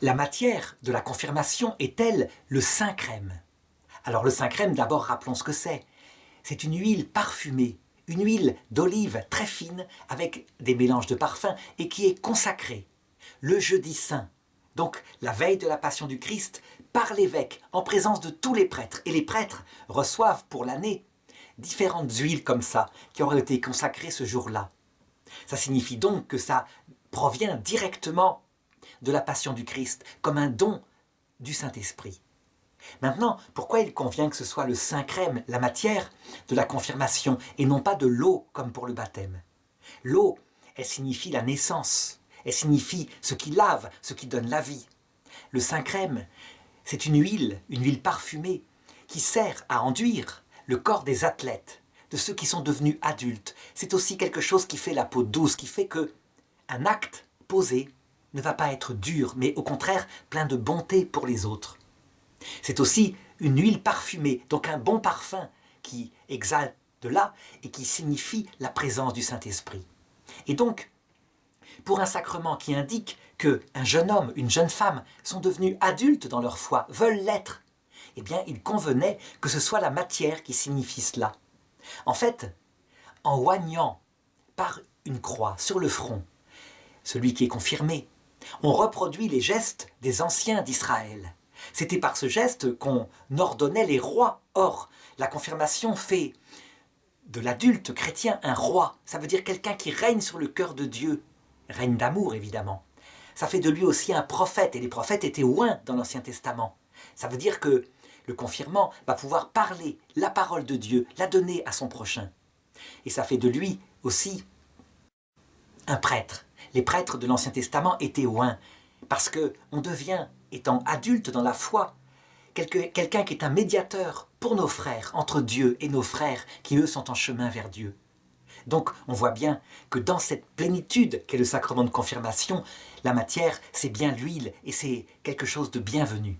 La matière de la confirmation est-elle le saint crème? Alors le saint crème, d'abord rappelons ce que c'est. C'est une huile parfumée, une huile d'olive très fine avec des mélanges de parfums et qui est consacrée le jeudi saint, donc la veille de la Passion du Christ, par l'évêque en présence de tous les prêtres. Et les prêtres reçoivent pour l'année différentes huiles comme ça qui auraient été consacrées ce jour-là. Ça signifie donc que ça provient directement de la Passion du Christ, comme un don du Saint-Esprit. Maintenant, pourquoi il convient que ce soit le saint crème, la matière de la confirmation, et non pas de l'eau comme pour le baptême? L'eau, elle signifie la naissance, elle signifie ce qui lave, ce qui donne la vie. Le saint crème, c'est une huile parfumée, qui sert à enduire le corps des athlètes, de ceux qui sont devenus adultes. C'est aussi quelque chose qui fait la peau douce, qui fait que un acte posé ne va pas être dur, mais au contraire plein de bonté pour les autres. C'est aussi une huile parfumée, donc un bon parfum qui exalte de là et qui signifie la présence du Saint-Esprit. Et donc, pour un sacrement qui indique qu'un jeune homme, une jeune femme sont devenus adultes dans leur foi, veulent l'être, eh bien, il convenait que ce soit la matière qui signifie cela. En fait, en oignant par une croix sur le front, celui qui est confirmé, on reproduit les gestes des anciens d'Israël. C'était par ce geste qu'on ordonnait les rois. Or, la confirmation fait de l'adulte chrétien un roi. Ça veut dire quelqu'un qui règne sur le cœur de Dieu. Règne d'amour, évidemment. Ça fait de lui aussi un prophète, et les prophètes étaient oints dans l'Ancien Testament. Ça veut dire que le confirmant va pouvoir parler la parole de Dieu, la donner à son prochain. Et ça fait de lui aussi un prêtre. Les prêtres de l'Ancien Testament étaient oints, parce qu'on devient, étant adulte dans la foi, quelqu'un qui est un médiateur pour nos frères, entre Dieu et nos frères qui eux sont en chemin vers Dieu. Donc on voit bien que dans cette plénitude qu'est le sacrement de confirmation, la matière c'est bien l'huile et c'est quelque chose de bienvenu.